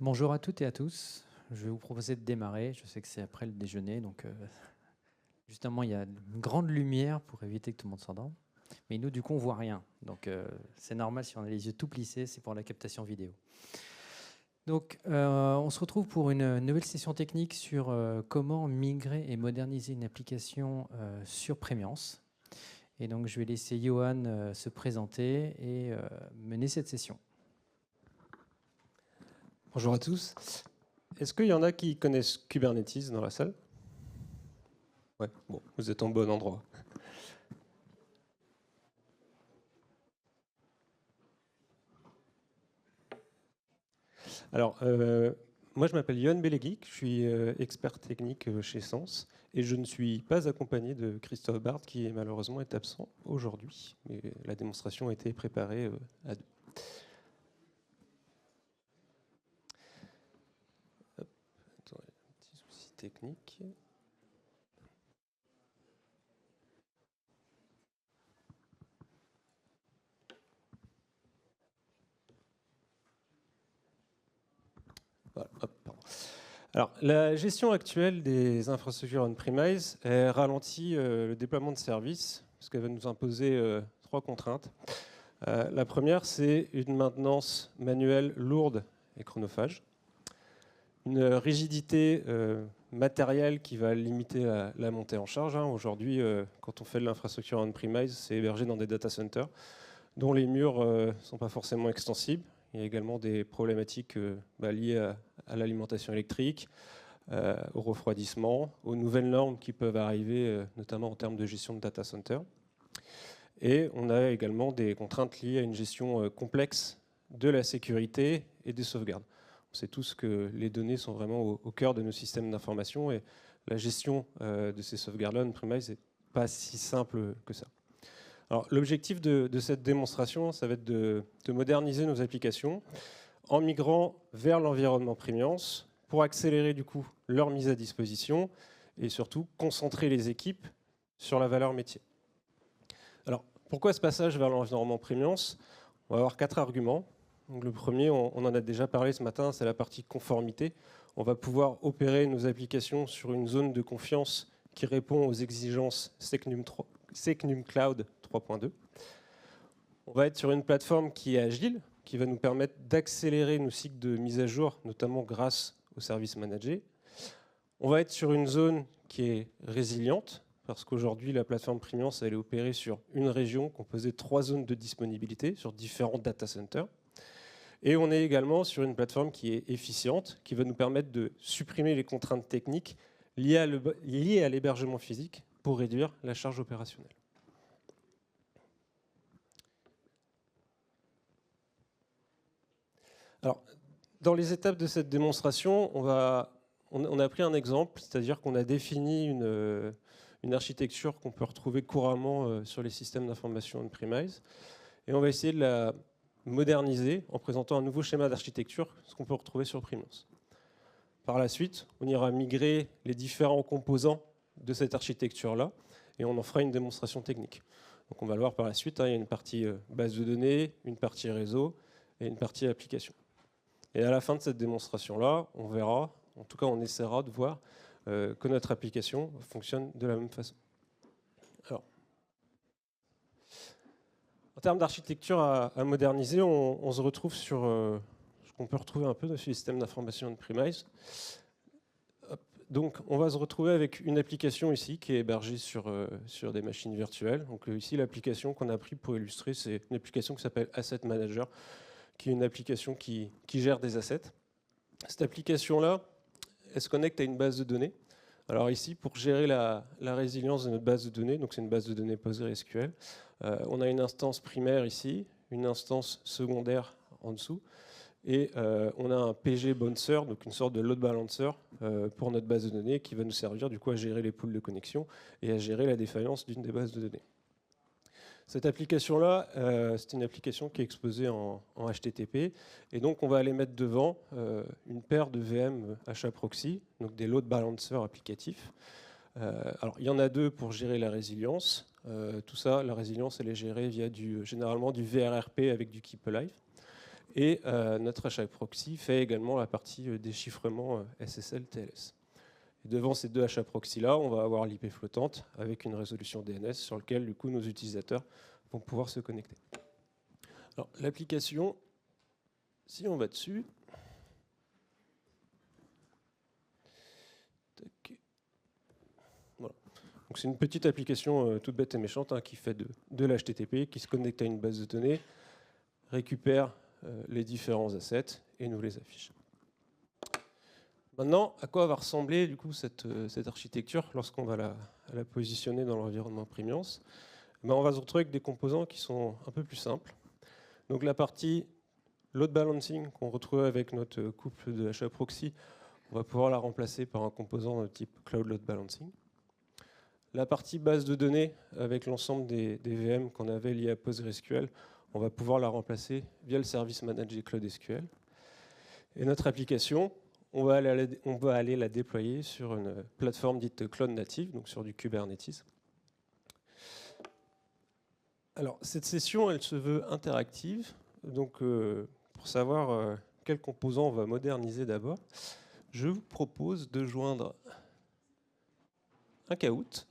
Bonjour à toutes et à tous. Je vais vous proposer de démarrer. Je sais que c'est après le déjeuner, donc justement, il y a une grande lumière pour éviter que tout le monde s'endorme. Mais nous, du coup, on voit rien. Donc, c'est normal si on a les yeux tout plissés, c'est pour la captation vidéo. Donc, on se retrouve pour une nouvelle session technique sur comment migrer et moderniser une application sur Premiance. Et donc, je vais laisser Johan se présenter et mener cette session. Bonjour à tous. Est-ce qu'il y en a qui connaissent Kubernetes dans la salle? Ouais, bon, vous êtes en bon endroit. Alors, moi je m'appelle Yohan Belegeek, je suis expert technique chez Sens et je ne suis pas accompagné de Christophe Barthes qui malheureusement est absent aujourd'hui. Mais la démonstration a été préparée à deux. Hop, attendez, un petit souci technique. Voilà, hop, pardon. Alors, la gestion actuelle des infrastructures on-premise ralentit le déploiement de services, parce qu'elle va nous imposer trois contraintes. La première, c'est une maintenance manuelle lourde et chronophage, une rigidité matérielle qui va limiter la montée en charge. Aujourd'hui, quand on fait de l'infrastructure on-premise, c'est hébergé dans des data centers dont les murs ne sont pas forcément extensibles. Il y a également des problématiques liées à l'alimentation électrique, au refroidissement, aux nouvelles normes qui peuvent arriver, notamment en termes de gestion de data center. Et on a également des contraintes liées à une gestion complexe de la sécurité et des sauvegardes. On sait tous que les données sont vraiment au cœur de nos systèmes d'information et la gestion de ces sauvegardes-là on-premise n'est pas si simple que ça. Alors, l'objectif de cette démonstration, ça va être de moderniser nos applications en migrant vers l'environnement Premiance pour accélérer du coup leur mise à disposition et surtout concentrer les équipes sur la valeur métier. Alors, pourquoi ce passage vers l'environnement Premiance? On va avoir 4 arguments. Donc, le premier, on en a déjà parlé ce matin, c'est la partie conformité. On va pouvoir opérer nos applications sur une zone de confiance qui répond aux exigences SecNum Cloud 3.2. On va être sur une plateforme qui est agile, qui va nous permettre d'accélérer nos cycles de mise à jour, notamment grâce aux services managés. On va être sur une zone qui est résiliente, parce qu'aujourd'hui, la plateforme Premiance, elle est opérée sur une région composée de 3 zones de disponibilité sur différents data centers. Et on est également sur une plateforme qui est efficiente, qui va nous permettre de supprimer les contraintes techniques liées à l'hébergement physique pour réduire la charge opérationnelle. Alors, dans les étapes de cette démonstration, on a pris un exemple, c'est-à-dire qu'on a défini une architecture qu'on peut retrouver couramment sur les systèmes d'information on-premise, et on va essayer de la moderniser en présentant un nouveau schéma d'architecture, ce qu'on peut retrouver sur Premiance. Par la suite, on ira migrer les différents composants de cette architecture-là, et on en fera une démonstration technique. Donc on va le voir par la suite, il y a une partie base de données, une partie réseau et une partie application. Et à la fin de cette démonstration-là, on verra, en tout cas on essaiera de voir que notre application fonctionne de la même façon. Alors, en termes d'architecture à moderniser, on se retrouve sur ce qu'on peut retrouver un peu dans ce système d'information on-premise. Donc on va se retrouver avec une application ici qui est hébergée sur des machines virtuelles. Donc ici l'application qu'on a pris pour illustrer, c'est une application qui s'appelle Asset Manager, qui est une application qui gère des assets. Cette application-là, elle se connecte à une base de données. Alors ici, pour gérer la résilience de notre base de données, donc c'est une base de données PostgreSQL, on a une instance primaire ici, une instance secondaire en dessous, et on a un PG Bouncer, donc une sorte de load balancer pour notre base de données qui va nous servir du coup à gérer les pools de connexion et à gérer la défaillance d'une des bases de données. Cette application-là, c'est une application qui est exposée en HTTP, et donc on va aller mettre devant une paire de VM HAProxy, donc des load balancers applicatifs. Alors, il y en a 2 pour gérer la résilience. Tout ça, la résilience, elle est gérée via généralement du VRRP avec du Keep Alive. Et notre HA proxy fait également la partie déchiffrement SSL-TLS. Et devant ces deux HA proxy-là, on va avoir l'IP flottante avec une résolution DNS sur laquelle du coup, nos utilisateurs vont pouvoir se connecter. Alors, l'application, si on va dessus, voilà. Donc c'est une petite application toute bête et méchante qui fait de l'HTTP, qui se connecte à une base de données, récupère les différents assets et nous les affiche. Maintenant, à quoi va ressembler du coup cette architecture lorsqu'on va la positionner dans l'environnement Premiance? On va se retrouver avec des composants qui sont un peu plus simples. Donc la partie load balancing qu'on retrouve avec notre couple de HA proxy, on va pouvoir la remplacer par un composant de type Cloud Load Balancing. La partie base de données avec l'ensemble des VM qu'on avait liés à PostgreSQL, on va pouvoir la remplacer via le service manager Cloud SQL. Et notre application, on va aller la déployer sur une plateforme dite Cloud Native, donc sur du Kubernetes. Alors, cette session, elle se veut interactive. Donc, pour savoir quels composants on va moderniser d'abord, je vous propose de joindre un Kahoot.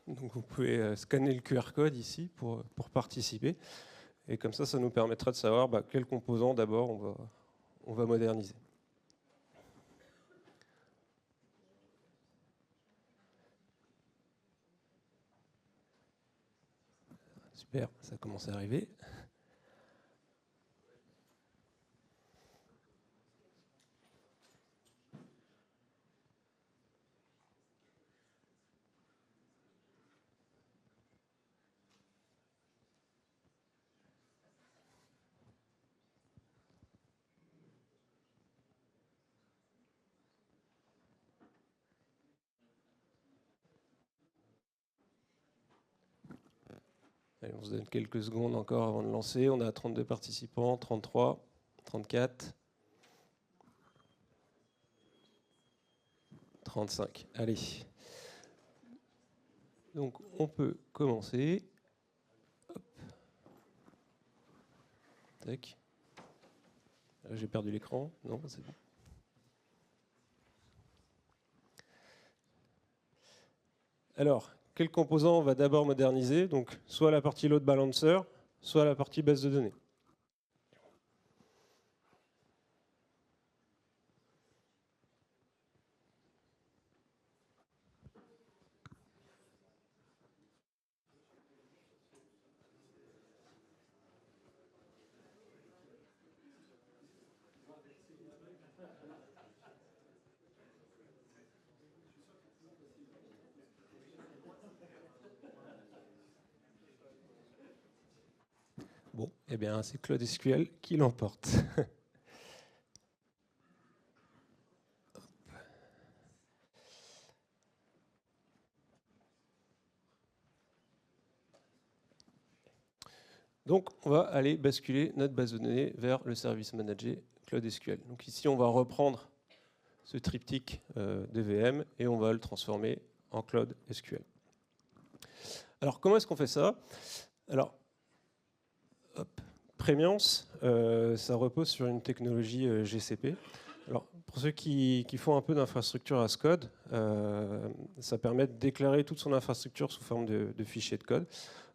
Donc, vous pouvez scanner le QR code ici pour participer. Et comme ça nous permettra de savoir quels composants d'abord on va moderniser. Super, ça commence à arriver. Allez, on se donne quelques secondes encore avant de lancer. On a 32 participants, 33, 34, 35. Allez. Donc on peut commencer. Hop. Tac. J'ai perdu l'écran. Non, c'est bon. Alors, quel composant on va d'abord moderniser? Donc, soit la partie load balancer, soit la partie base de données. Bon, eh bien, c'est Cloud SQL qui l'emporte. Donc, on va aller basculer notre base de données vers le service manager Cloud SQL. Donc ici, on va reprendre ce triptyque de VM et on va le transformer en Cloud SQL. Alors, comment est-ce qu'on fait ça? Alors, Premiance, ça repose sur une technologie GCP. Alors, pour ceux qui font un peu d'infrastructure as code, ça permet de déclarer toute son infrastructure sous forme de fichiers de code.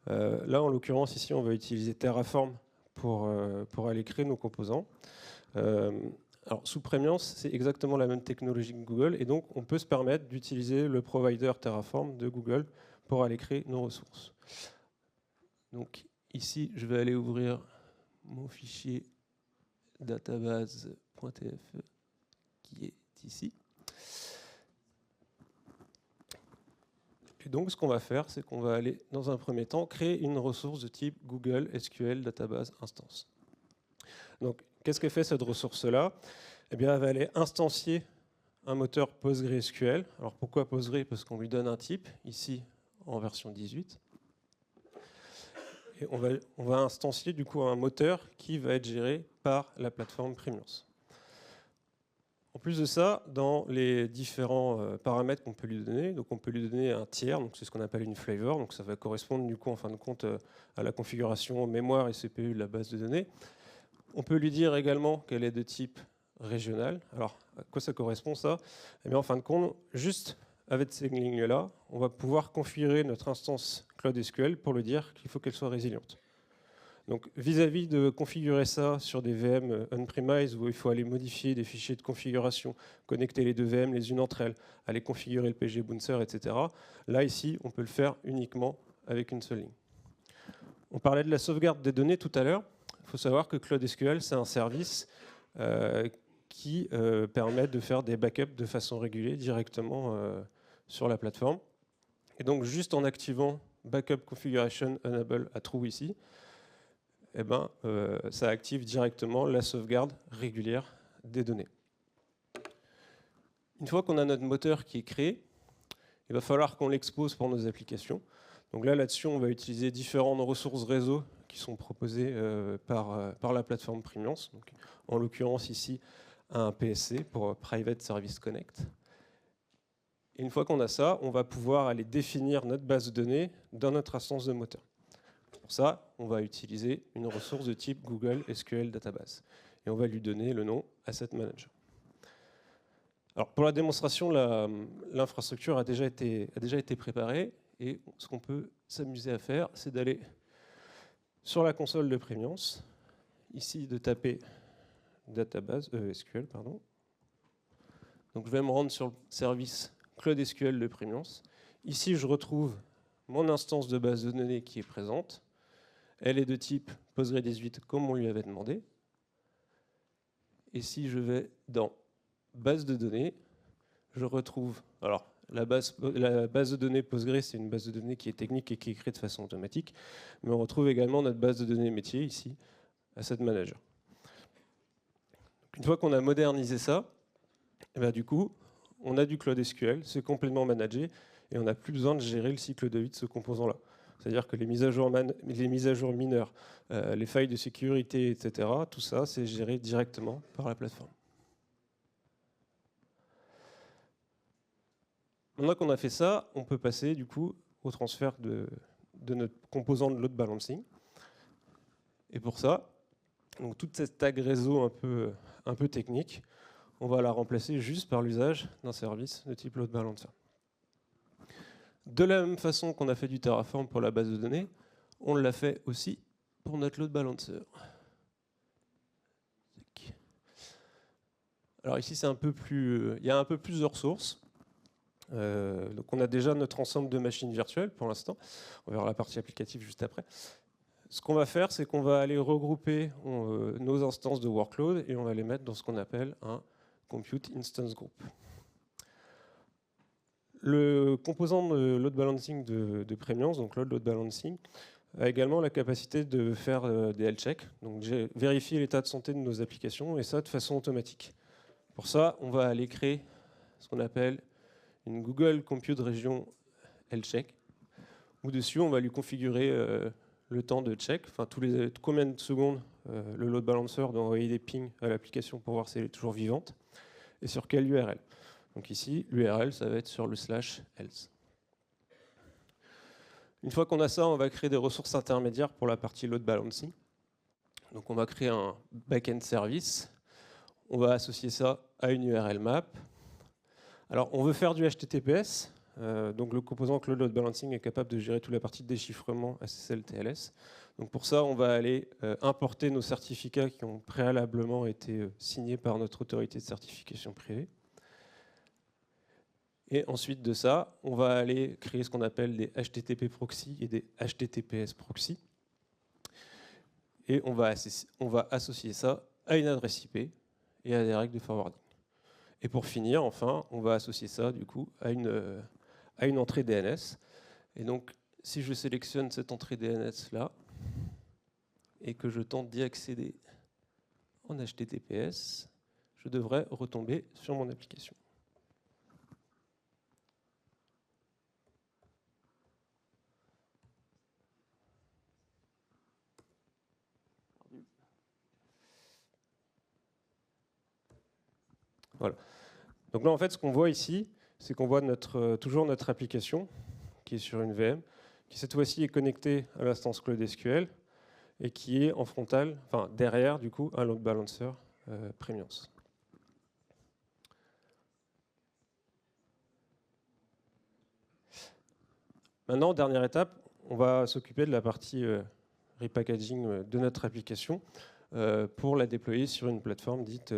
Là, en l'occurrence, ici, on va utiliser Terraform pour aller créer nos composants. Alors, sous Premiance, c'est exactement la même technologie que Google, et donc on peut se permettre d'utiliser le provider Terraform de Google pour aller créer nos ressources. Donc, ici, je vais aller ouvrir mon fichier database.tf qui est ici. Et donc, ce qu'on va faire, c'est qu'on va aller, dans un premier temps, créer une ressource de type Google SQL Database Instance. Donc, qu'est-ce que fait cette ressource-là? Eh bien, elle va aller instancier un moteur PostgreSQL. Alors, pourquoi Postgre? Parce qu'on lui donne un type, ici, en version 18. Et on va instancier, du coup, un moteur qui va être géré par la plateforme Premiance. En plus de ça, dans les différents paramètres qu'on peut lui donner, donc on peut lui donner un tiers, donc c'est ce qu'on appelle une flavor, donc ça va correspondre du coup en fin de compte à la configuration mémoire et CPU de la base de données. On peut lui dire également qu'elle est de type régional. Alors, à quoi ça correspond ça? Eh bien, en fin de compte, juste avec ces lignes-là, on va pouvoir configurer notre instance Cloud SQL pour lui dire qu'il faut qu'elle soit résiliente. Donc, vis-à-vis de configurer ça sur des VM on-premise où il faut aller modifier des fichiers de configuration, connecter les deux VM les unes entre elles, aller configurer le PG Bouncer, etc. Là, ici, on peut le faire uniquement avec une seule ligne. On parlait de la sauvegarde des données tout à l'heure. Il faut savoir que Cloud SQL, c'est un service qui permet de faire des backups de façon régulée directement sur la plateforme. Et donc, juste en activant Backup Configuration Enable à True ici, eh ben, ça active directement la sauvegarde régulière des données. Une fois qu'on a notre moteur qui est créé, il va falloir qu'on l'expose pour nos applications. Donc là-dessus, on va utiliser différentes ressources réseau qui sont proposées par la plateforme Premiance. Donc, en l'occurrence ici, un PSC pour Private Service Connect. Et une fois qu'on a ça, on va pouvoir aller définir notre base de données dans notre instance de moteur. Pour ça, on va utiliser une ressource de type Google SQL Database. Et on va lui donner le nom Asset Manager. Alors pour la démonstration, l'infrastructure a déjà été préparée. Et ce qu'on peut s'amuser à faire, c'est d'aller sur la console de Premiance, ici de taper Database, SQL, pardon. Donc je vais me rendre sur le service Cloud SQL de Premiance. Ici, je retrouve mon instance de base de données qui est présente. Elle est de type PostgreSQL comme on lui avait demandé. Et si je vais dans base de données, je retrouve... Alors, la base de données Postgre, c'est une base de données qui est technique et qui est créée de façon automatique. Mais on retrouve également notre base de données métier ici, Asset Manager. Une fois qu'on a modernisé ça, et bien du coup, on a du Cloud SQL, c'est complètement managé, et on n'a plus besoin de gérer le cycle de vie de ce composant-là. C'est-à-dire que les mises à jour mineures, les failles de sécurité, etc., tout ça, c'est géré directement par la plateforme. Maintenant qu'on a fait ça, on peut passer du coup au transfert de notre composant de load balancing. Et pour ça, donc toute cette tag réseau un peu technique, on va la remplacer juste par l'usage d'un service de type load balancer. De la même façon qu'on a fait du Terraform pour la base de données, on l'a fait aussi pour notre load balancer. Alors ici, c'est un peu plus, il y a un peu plus de ressources. Donc on a déjà notre ensemble de machines virtuelles pour l'instant. On verra la partie applicative juste après. Ce qu'on va faire, c'est qu'on va aller regrouper nos instances de workload et on va les mettre dans ce qu'on appelle un Compute Instance Group. Le composant de load balancing de Premiance, donc load balancing, a également la capacité de faire des health checks, donc vérifier l'état de santé de nos applications et ça de façon automatique. Pour ça, on va aller créer ce qu'on appelle une Google Compute Region Health Check, où dessus on va lui configurer le temps de check, enfin combien de secondes le load balancer doit envoyer des pings à l'application pour voir si elle est toujours vivante, et sur quelle URL. Donc ici, l'URL, ça va être sur le /health. Une fois qu'on a ça, on va créer des ressources intermédiaires pour la partie load balancing. Donc on va créer un backend service. On va associer ça à une URL map. Alors on veut faire du HTTPS. Donc le composant Cloud Load Balancing est capable de gérer toute la partie de déchiffrement SSL TLS. Donc pour ça, on va aller importer nos certificats qui ont préalablement été signés par notre autorité de certification privée. Et ensuite de ça, on va aller créer ce qu'on appelle des HTTP proxy et des HTTPS proxy. Et on va associer ça à une adresse IP et à des règles de forwarding. Et pour finir, enfin, on va associer ça du coup à une entrée DNS. Et donc, si je sélectionne cette entrée DNS là et que je tente d'y accéder en HTTPS, je devrais retomber sur mon application. Voilà. Donc là, en fait, ce qu'on voit ici, c'est qu'on voit toujours notre application qui est sur une VM, qui cette fois-ci est connectée à l'instance Cloud SQL. et qui est en frontal, enfin derrière du coup, un load balancer Premiance. Maintenant, dernière étape, on va s'occuper de la partie repackaging de notre application pour la déployer sur une plateforme dite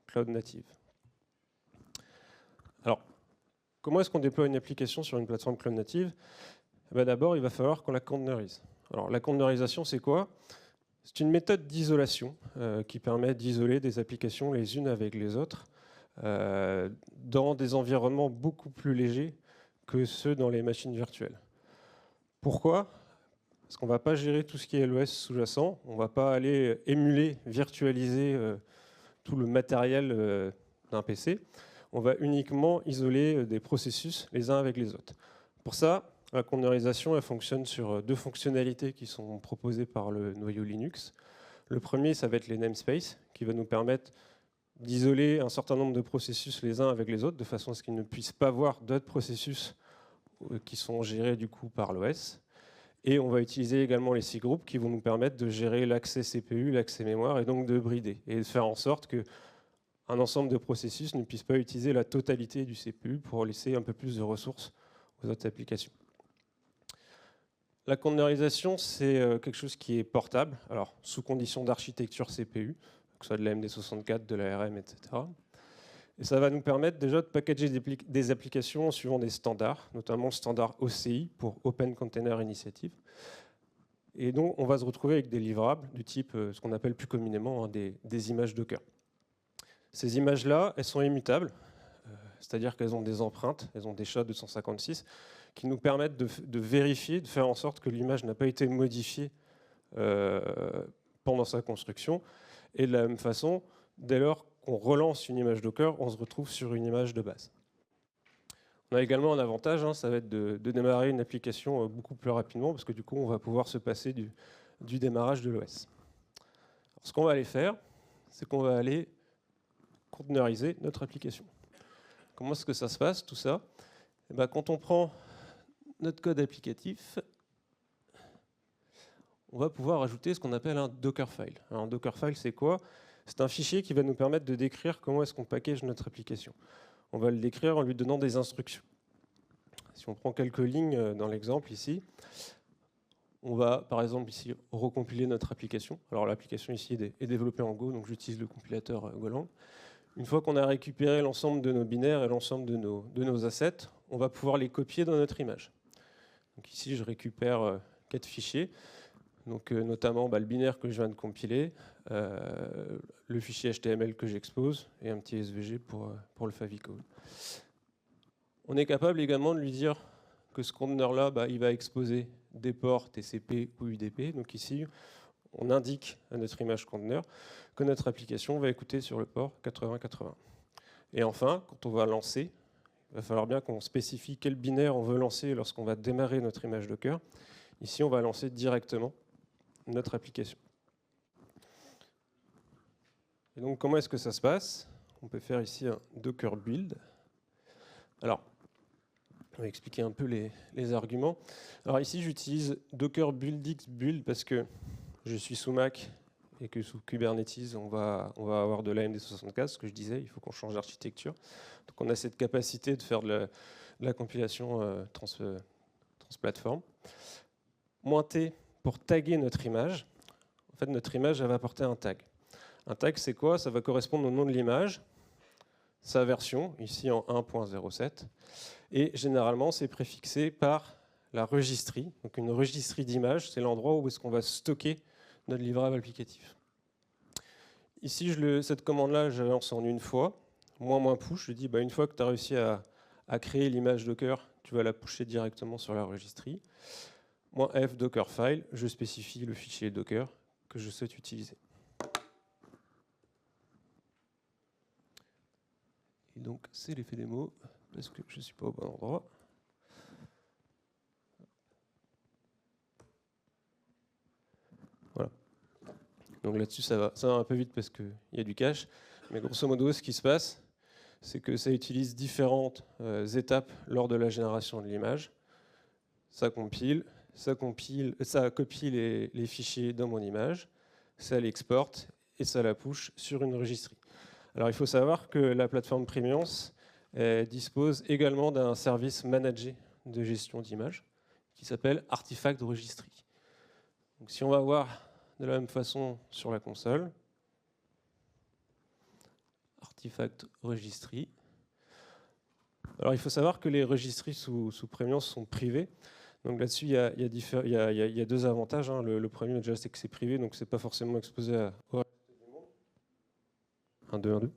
cloud native. Alors, comment est-ce qu'on déploie une application sur une plateforme cloud native? D'abord, il va falloir qu'on la containerise. Alors, la containerisation, c'est quoi? C'est une méthode d'isolation qui permet d'isoler des applications les unes avec les autres dans des environnements beaucoup plus légers que ceux dans les machines virtuelles. Pourquoi? Parce qu'on ne va pas gérer tout ce qui est l'OS sous-jacent, on ne va pas aller émuler, virtualiser tout le matériel d'un PC, on va uniquement isoler des processus les uns avec les autres. Pour ça, la containerisation elle fonctionne sur deux fonctionnalités qui sont proposées par le noyau Linux. Le premier, ça va être les namespaces, qui va nous permettre d'isoler un certain nombre de processus les uns avec les autres, de façon à ce qu'ils ne puissent pas voir d'autres processus qui sont gérés du coup par l'OS. Et on va utiliser également les cgroups qui vont nous permettre de gérer l'accès CPU, l'accès mémoire, et donc de brider, et de faire en sorte qu'un ensemble de processus ne puisse pas utiliser la totalité du CPU pour laisser un peu plus de ressources aux autres applications. La containerisation, c'est quelque chose qui est portable, alors sous condition d'architecture CPU, que ce soit de la MD64, de l'ARM, etc. Et ça va nous permettre déjà de packager des applications en suivant des standards, notamment le standard OCI pour Open Container Initiative. Et donc, on va se retrouver avec des livrables du type, ce qu'on appelle plus communément des images Docker. Ces images-là, elles sont immutables, c'est-à-dire qu'elles ont des empreintes, elles ont des SHA-256, qui nous permettent de vérifier, de faire en sorte que l'image n'a pas été modifiée pendant sa construction. Et de la même façon, dès lors qu'on relance une image Docker, on se retrouve sur une image de base. On a également un avantage, ça va être de démarrer une application beaucoup plus rapidement, parce que du coup, on va pouvoir se passer du démarrage de l'OS. Ce qu'on va aller faire, c'est qu'on va aller containeriser notre application. Comment est-ce que ça se passe, tout ça? Quand on prend notre code applicatif, on va pouvoir ajouter ce qu'on appelle un Dockerfile. Alors, un Dockerfile, c'est quoi? C'est un fichier qui va nous permettre de décrire comment est-ce qu'on package notre application. On va le décrire en lui donnant des instructions. Si on prend quelques lignes dans l'exemple ici, on va par exemple ici recompiler notre application. Alors l'application ici est développée en Go, donc j'utilise le compilateur Golang. Une fois qu'on a récupéré l'ensemble de nos binaires et l'ensemble de nos assets, on va pouvoir les copier dans notre image. Donc ici, je récupère 4 fichiers. Donc, notamment le binaire que je viens de compiler, le fichier HTML que j'expose et un petit SVG pour le favicode. On est capable également de lui dire que ce conteneur-là, il va exposer des ports TCP ou UDP. Donc ici, on indique à notre image conteneur que notre application va écouter sur le port 8080. Et enfin, quand on va lancer, il va falloir bien qu'on spécifie quel binaire on veut lancer lorsqu'on va démarrer notre image Docker. Ici, on va lancer directement notre application. Et donc, comment est-ce que ça se passe? On peut faire ici un Docker build. Alors, on va expliquer un peu les arguments. Alors ici, j'utilise Docker buildx build parce que je suis sous Mac et que sous Kubernetes, on va avoir de l'AMD64, ce que je disais, il faut qu'on change d'architecture. Donc on a cette capacité de faire de la compilation trans-plateforme. -T pour taguer notre image. En fait, notre image, elle va porter un tag. Un tag, c'est quoi? Ça va correspondre au nom de l'image, sa version, ici en 1.07, et généralement, c'est préfixé par la registrie. Donc une registrie d'image, c'est l'endroit où est-ce qu'on va stocker notre livrable applicatif. Ici, cette commande-là, je la lance en une fois, -push, je dis une fois que tu as réussi à créer l'image Docker, tu vas la pusher directement sur la registrie. -f Dockerfile, je spécifie le fichier Docker que je souhaite utiliser. Et donc, c'est l'effet démo, parce que je ne suis pas au bon endroit. Voilà. Donc là-dessus, ça va un peu vite parce qu'il y a du cache. Mais grosso modo, ce qui se passe, c'est que ça utilise différentes étapes lors de la génération de l'image. Ça compile, ça copie les fichiers dans mon image, ça l'exporte et ça la push sur une registry. Alors il faut savoir que la plateforme Premiance dispose également d'un service managé de gestion d'images qui s'appelle Artifact Registry. Donc, si on va voir de la même façon sur la console, Artifact Registry. Alors il faut savoir que les registries sous Premiance sont privées. Donc là-dessus, il y a deux avantages. Hein. Le premier, déjà, c'est que c'est privé, donc c'est pas forcément exposé au reste du monde. 1, 2, 1, 2.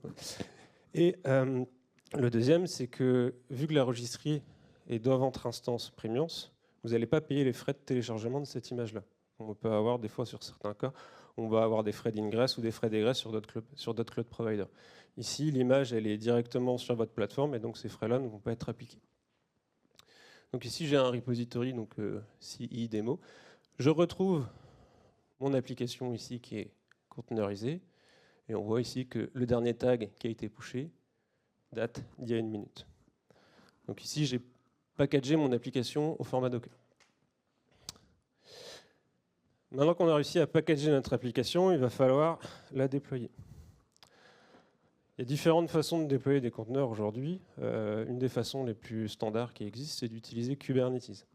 Et le deuxième, c'est que vu que la registrie est dans votre instance Premiance, vous n'allez pas payer les frais de téléchargement de cette image-là. On peut avoir des fois, sur certains cas, on va avoir des frais d'ingress ou des frais d'égress sur d'autres cloud providers. Ici, l'image, elle est directement sur votre plateforme et donc ces frais-là ne vont pas être appliqués. Donc ici, j'ai un repository, donc CI démo. Je retrouve mon application ici qui est containerisée. Et on voit ici que le dernier tag qui a été pushé date d'il y a 1 minute. Donc ici, j'ai packagé mon application au format Docker. Maintenant qu'on a réussi à packager notre application, il va falloir la déployer. Il y a différentes façons de déployer des conteneurs aujourd'hui. Une des façons les plus standards qui existent, c'est d'utiliser Kubernetes.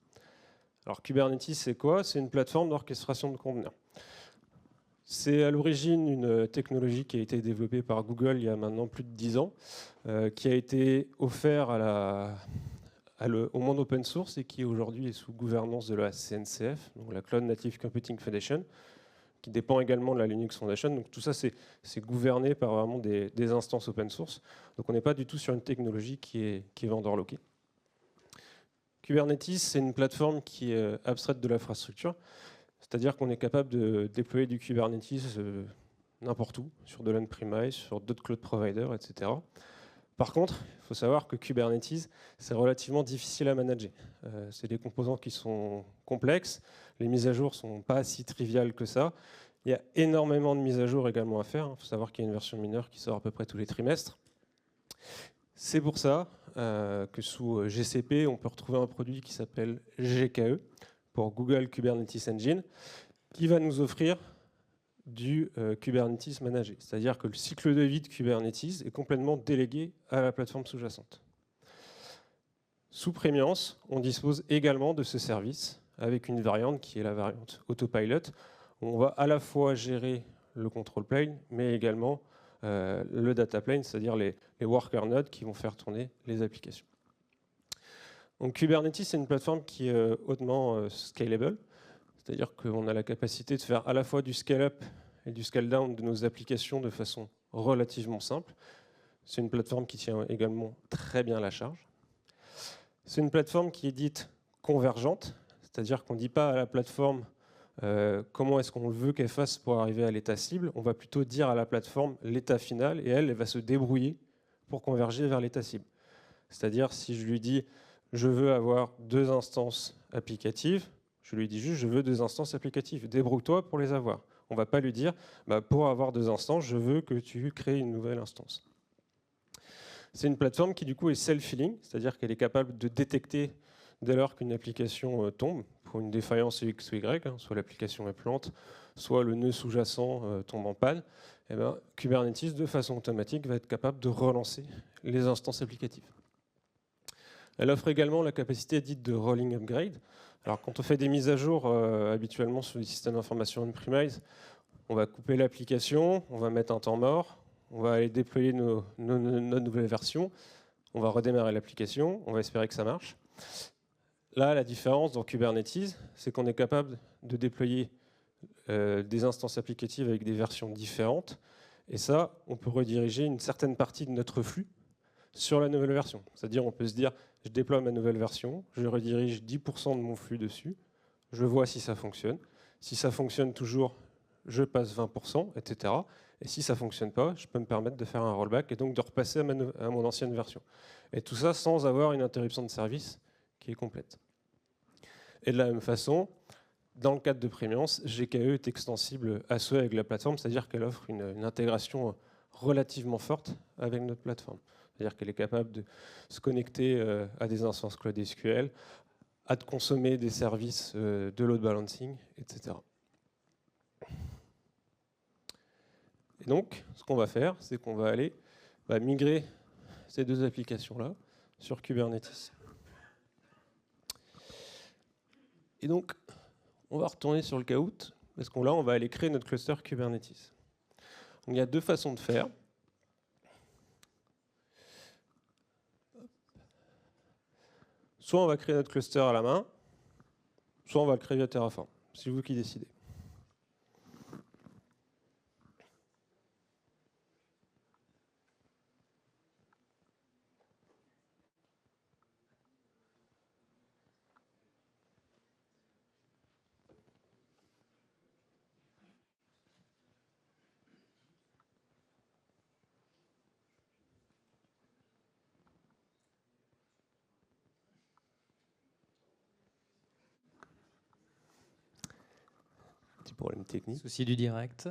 Alors Kubernetes, c'est quoi? C'est une plateforme d'orchestration de conteneurs. C'est à l'origine une technologie qui a été développée par Google il y a maintenant plus de 10 ans, qui a été offerte au monde open source et qui aujourd'hui est sous gouvernance de la CNCF, donc la Cloud Native Computing Foundation, qui dépend également de la Linux Foundation. Donc tout ça, c'est gouverné par vraiment des instances open source. Donc on n'est pas du tout sur une technologie qui est vendor lockée. Kubernetes, c'est une plateforme qui est abstraite de l'infrastructure. C'est-à-dire qu'on est capable de déployer du Kubernetes n'importe où, sur de l'on-premise, sur d'autres cloud providers, etc. Par contre, il faut savoir que Kubernetes, c'est relativement difficile à manager. C'est des composants qui sont complexes, les mises à jour ne sont pas si triviales que ça. Il y a énormément de mises à jour également à faire. Il faut savoir qu'il y a une version mineure qui sort à peu près tous les trimestres. C'est pour ça que sous GCP, on peut retrouver un produit qui s'appelle GKE, pour Google Kubernetes Engine, qui va nous offrir du Kubernetes managé. C'est-à-dire que le cycle de vie de Kubernetes est complètement délégué à la plateforme sous-jacente. Sous Premiance, on dispose également de ce service avec une variante qui est la variante Autopilot, où on va à la fois gérer le control plane, mais également le data plane, c'est-à-dire les worker nodes qui vont faire tourner les applications. Donc Kubernetes, c'est une plateforme qui est hautement scalable, c'est-à-dire qu'on a la capacité de faire à la fois du scale-up et du scale-down de nos applications de façon relativement simple. C'est une plateforme qui tient également très bien la charge. C'est une plateforme qui est dite convergente, c'est-à-dire qu'on ne dit pas à la plateforme comment est-ce qu'on veut qu'elle fasse pour arriver à l'état cible, on va plutôt dire à la plateforme l'état final et elle va se débrouiller pour converger vers l'état cible. C'est-à-dire si je lui dis je veux avoir 2 instances applicatives, je lui dis juste je veux 2 instances applicatives, débrouille-toi pour les avoir. On ne va pas lui dire pour avoir 2 instances, je veux que tu crées une nouvelle instance. C'est une plateforme qui du coup est self-healing, c'est-à-dire qu'elle est capable de détecter dès lors qu'une application tombe pour une défaillance X ou Y, soit l'application est plante, soit le nœud sous-jacent tombe en panne, et Kubernetes de façon automatique va être capable de relancer les instances applicatives. Elle offre également la capacité dite de rolling upgrade. Alors quand on fait des mises à jour habituellement sur les systèmes d'information on-premise, on va couper l'application, on va mettre un temps mort, on va aller déployer nos nouvelles versions, on va redémarrer l'application, on va espérer que ça marche. Là, la différence dans Kubernetes, c'est qu'on est capable de déployer des instances applicatives avec des versions différentes. Et ça, on peut rediriger une certaine partie de notre flux sur la nouvelle version. C'est-à-dire, on peut se dire, je déploie ma nouvelle version, je redirige 10% de mon flux dessus, je vois si ça fonctionne. Si ça fonctionne toujours, je passe 20%, etc. Et si ça ne fonctionne pas, je peux me permettre de faire un rollback et donc de repasser à mon ancienne version. Et tout ça sans avoir une interruption de service qui est complète. Et de la même façon, dans le cadre de Premiance, GKE est extensible à souhait avec la plateforme, c'est-à-dire qu'elle offre une intégration relativement forte avec notre plateforme. C'est-à-dire qu'elle est capable de se connecter à des instances Cloud SQL, à te consommer des services de load balancing, etc. Et donc, ce qu'on va faire, c'est qu'on va aller migrer ces deux applications-là sur Kubernetes. Et donc, on va retourner sur le Kahoot, parce qu'on là, on va aller créer notre cluster Kubernetes. Donc, il y a deux façons de faire. Soit on va créer notre cluster à la main, soit on va le créer via Terraform. C'est vous qui décidez. Petit problème technique. Souci du direct.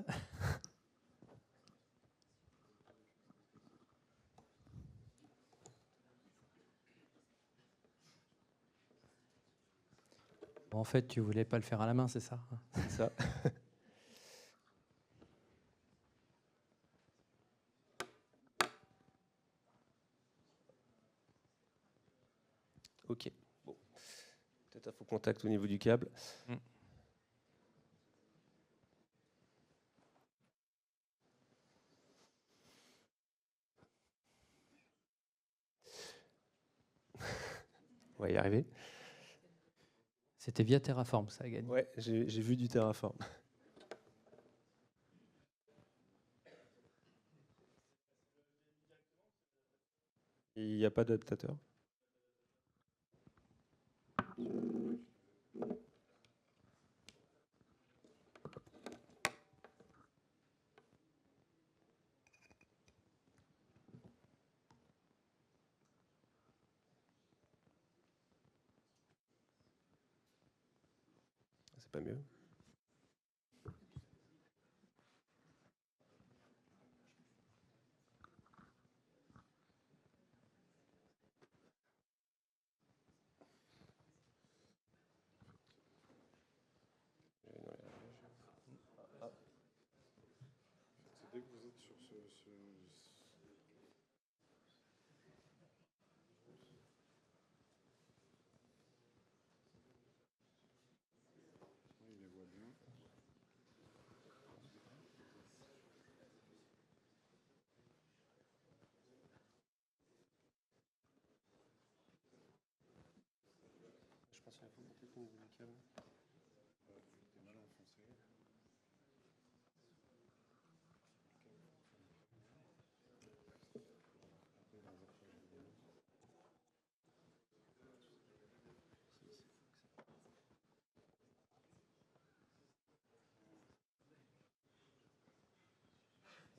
Bon, en fait, tu voulais pas le faire à la main, c'est ça? C'est ça. Ok. Bon. Peut-être un faux contact au niveau du câble. On va y arriver. C'était via Terraform, ça a gagné. Ouais, j'ai vu du Terraform. Il n'y a pas d'adaptateur. C'est pas mieux. Dès que vous êtes sur ce... Oui, il les voit bien. Je pense qu'il faut monter au niveau du câble. T'es mal enfoncé.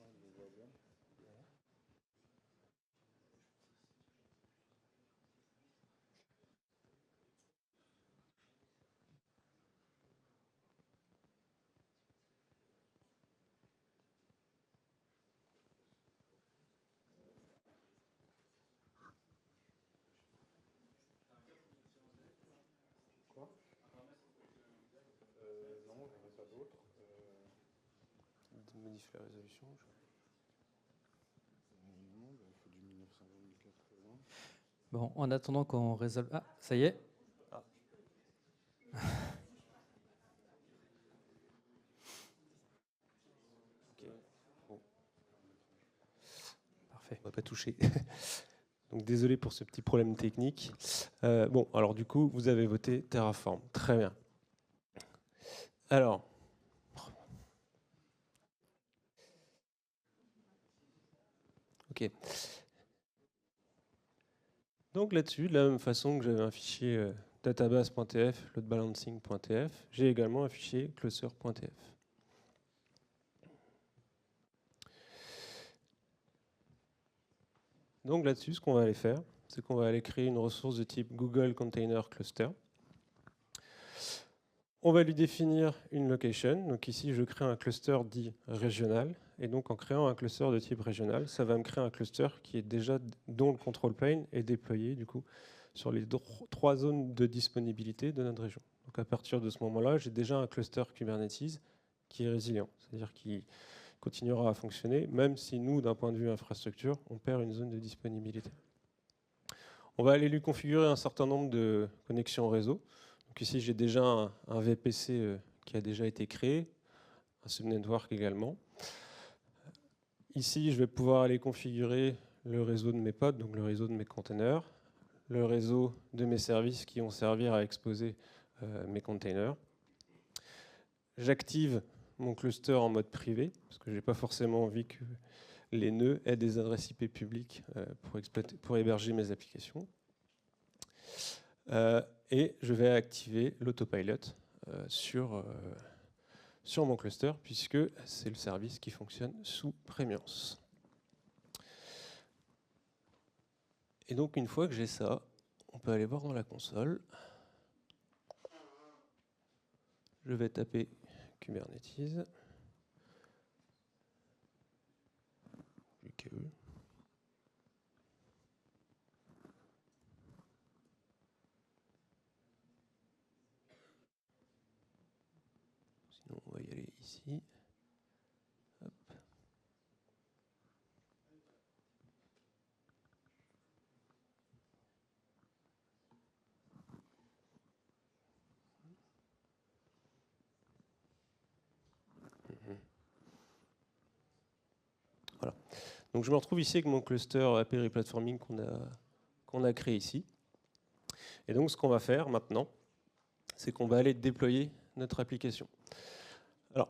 Il les voit bien. Quoi? Non, j'en ai pas d'autres. Modifier la résolution. Non, il faut du 1920-1080. Bon, en attendant qu'on résolve... Ah, ça y est. Ah. Ok. Bon. Parfait. On va pas toucher. Donc désolé pour ce petit problème technique. Bon, alors du coup, vous avez voté Terraform. Très bien. Alors. Ok. Donc là-dessus, de la même façon que j'avais un fichier database.tf, loadbalancing.tf, j'ai également un fichier cluster.tf. Donc là-dessus, ce qu'on va aller faire, c'est qu'on va aller créer une ressource de type Google Container Cluster. On va lui définir une location. Donc ici, je crée un cluster dit régional. Et donc en créant un cluster de type régional, ça va me créer un cluster qui est déjà, dont le control plane est déployé du coup sur les 3 zones de disponibilité de notre région. Donc à partir de ce moment-là, j'ai déjà un cluster Kubernetes qui est résilient, c'est-à-dire qui continuera à fonctionner, même si nous, d'un point de vue infrastructure, on perd une zone de disponibilité. On va aller lui configurer un certain nombre de connexions réseau. Donc ici, j'ai déjà un VPC qui a déjà été créé, un subnetwork également. Ici, je vais pouvoir aller configurer le réseau de mes pods, donc le réseau de mes containers, le réseau de mes services qui vont servir à exposer mes containers. J'active mon cluster en mode privé, parce que je n'ai pas forcément envie que les nœuds aient des adresses IP publiques pour héberger mes applications. Et je vais activer l'autopilot sur mon cluster, puisque c'est le service qui fonctionne sous Premiance. Et donc, une fois que j'ai ça, on peut aller voir dans la console. Je vais taper Kubernetes. UKE. Sinon, on va y aller ici. Hop. Voilà. Donc je me retrouve ici avec mon cluster API Replatforming qu'on a créé ici. Et donc ce qu'on va faire maintenant, c'est qu'on va aller déployer notre application. Alors,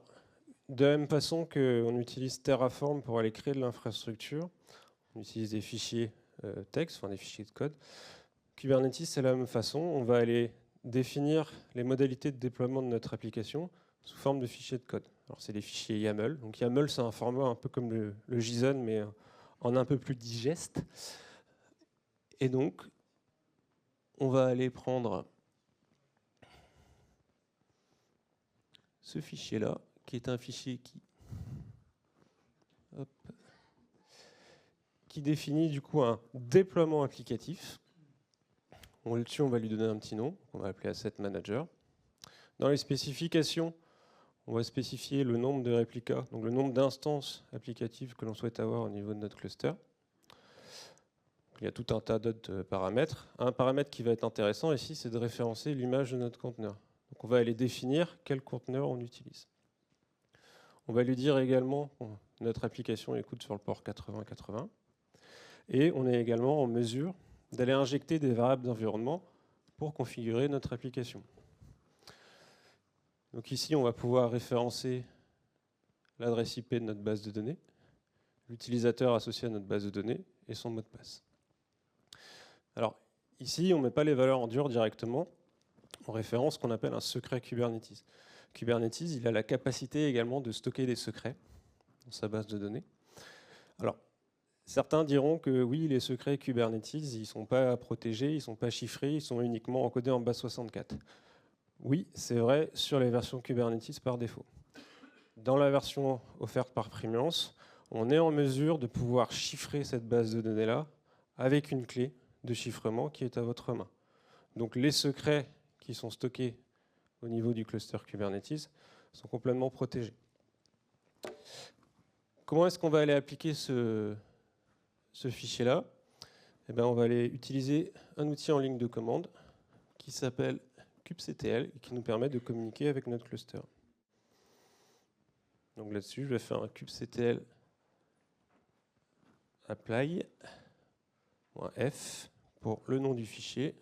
de la même façon qu'on utilise Terraform pour aller créer de l'infrastructure, on utilise des fichiers texte, enfin des fichiers de code. Kubernetes, c'est la même façon. On va aller définir les modalités de déploiement de notre application sous forme de fichiers de code. Alors, c'est des fichiers YAML. Donc, YAML, c'est un format un peu comme le JSON, mais en un peu plus digeste. Et donc, on va aller prendre ce fichier-là, qui est un fichier qui définit du coup un déploiement applicatif. Dessus, on va lui donner un petit nom, on va appeler Asset Manager. Dans les spécifications, on va spécifier le nombre de réplicas, donc le nombre d'instances applicatives que l'on souhaite avoir au niveau de notre cluster. Il y a tout un tas d'autres paramètres. Un paramètre qui va être intéressant ici, c'est de référencer l'image de notre conteneur. Donc on va aller définir quel conteneur on utilise. On va lui dire également que notre application écoute sur le port 8080. Et on est également en mesure d'aller injecter des variables d'environnement pour configurer notre application. Donc ici, on va pouvoir référencer l'adresse IP de notre base de données, l'utilisateur associé à notre base de données et son mot de passe. Alors ici, on ne met pas les valeurs en dur directement, on référence ce qu'on appelle un secret Kubernetes. Kubernetes, il a la capacité également de stocker des secrets dans sa base de données. Alors, certains diront que oui, les secrets Kubernetes, ils ne sont pas protégés, ils ne sont pas chiffrés, ils sont uniquement encodés en base 64. Oui, c'est vrai sur les versions Kubernetes par défaut. Dans la version offerte par Premiance, on est en mesure de pouvoir chiffrer cette base de données-là avec une clé de chiffrement qui est à votre main. Donc les secrets qui sont stockés au niveau du cluster Kubernetes sont complètement protégés. Comment est-ce qu'on va aller appliquer ce fichier-là? Eh bien, on va aller utiliser un outil en ligne de commande qui s'appelle kubectl et qui nous permet de communiquer avec notre cluster. Donc là-dessus, je vais faire un kubectl apply.f pour le nom du fichier.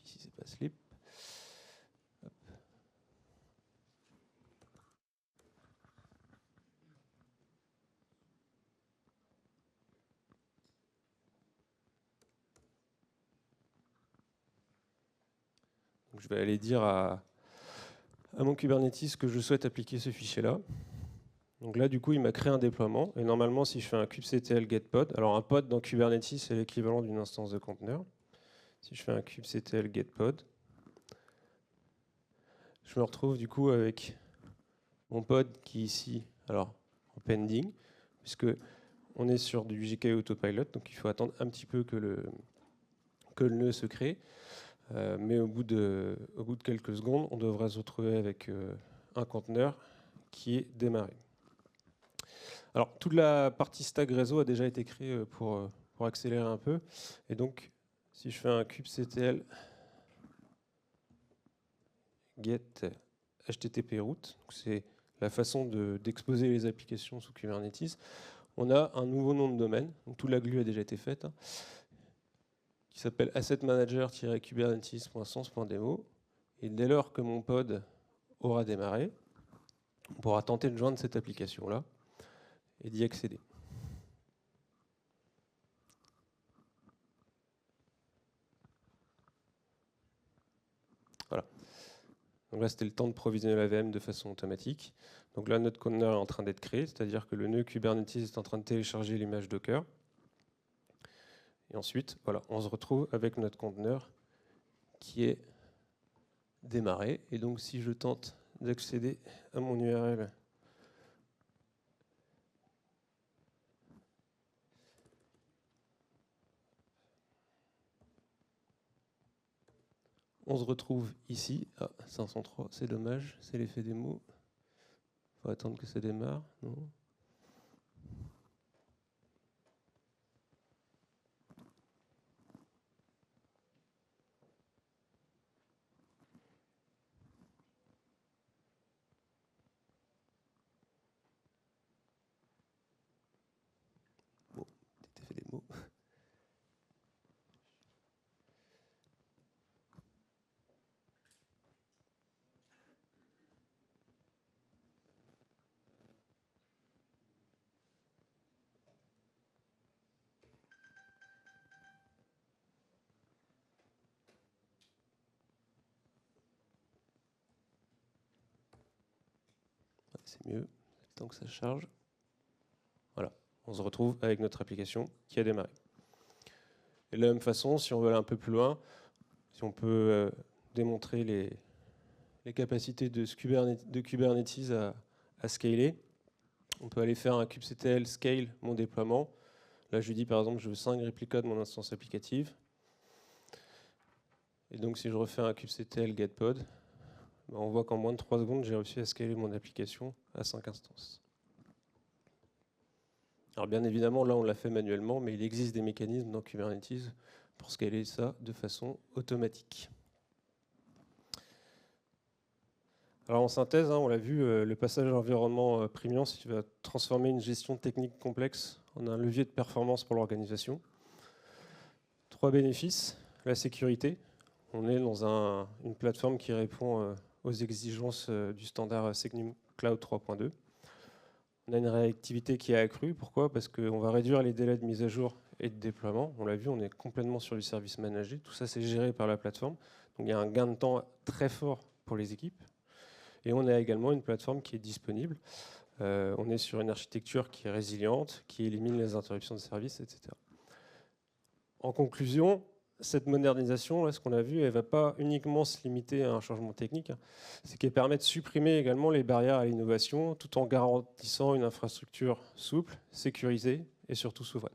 Ici, c'est pas slip. Hop. Donc, je vais aller dire à mon Kubernetes que je souhaite appliquer ce fichier-là. Donc là, du coup, il m'a créé un déploiement. Et normalement, si je fais un kubectl get pod, alors un pod dans Kubernetes, c'est l'équivalent d'une instance de conteneur. Si je fais un kubectl get pod, je me retrouve du coup avec mon pod qui est ici, alors en pending, puisque on est sur du JK Autopilot, donc il faut attendre un petit peu que le nœud se crée. Mais au bout de quelques secondes, on devrait se retrouver avec un conteneur qui est démarré. Alors, toute la partie stack réseau a déjà été créée pour accélérer un peu. Et donc, si je fais un kubectl get http route, c'est la façon d'exposer les applications sous Kubernetes, on a un nouveau nom de domaine. Donc, toute la glue a déjà été faite, hein, qui s'appelle assetmanager-kubernetes.sens.demo. Et dès lors que mon pod aura démarré, on pourra tenter de joindre cette application-là et d'y accéder. Voilà. Donc là, c'était le temps de provisionner la VM de façon automatique. Donc là, notre conteneur est en train d'être créé, c'est-à-dire que le nœud Kubernetes est en train de télécharger l'image Docker. Et ensuite, voilà, on se retrouve avec notre conteneur qui est démarré. Et donc, si je tente d'accéder à mon URL, on se retrouve ici. Ah, 503, c'est dommage, c'est l'effet démo. Il faut attendre que ça démarre. Non. Bon, petit effet démo. C'est mieux, le temps que ça charge. Voilà, on se retrouve avec notre application qui a démarré. Et de la même façon, si on veut aller un peu plus loin, si on peut démontrer les capacités de Kubernetes à scaler, on peut aller faire un kubectl scale mon déploiement. Là, je lui dis par exemple, je veux 5 réplicas de mon instance applicative. Et donc, si je refais un kubectl getPod, on voit qu'en moins de 3 secondes, j'ai réussi à scaler mon application à 5 instances. Alors bien évidemment, là, on l'a fait manuellement, mais il existe des mécanismes dans Kubernetes pour scaler ça de façon automatique. Alors en synthèse, hein, on l'a vu, le passage à l'environnement Premium, qui va transformer une gestion technique complexe en un levier de performance pour l'organisation. 3 bénéfices. La sécurité. On est dans une plateforme qui répond aux exigences du standard Secnum Cloud 3.2. On a une réactivité qui est accrue. Pourquoi? Parce qu'on va réduire les délais de mise à jour et de déploiement. On l'a vu, on est complètement sur du service managé. Tout ça, c'est géré par la plateforme. Donc il y a un gain de temps très fort pour les équipes. Et on a également une plateforme qui est disponible. On est sur une architecture qui est résiliente, qui élimine les interruptions de service, etc. En conclusion, cette modernisation, là, ce qu'on a vu, elle ne va pas uniquement se limiter à un changement technique, hein. C'est qu'elle permet de supprimer également les barrières à l'innovation tout en garantissant une infrastructure souple, sécurisée et surtout souveraine.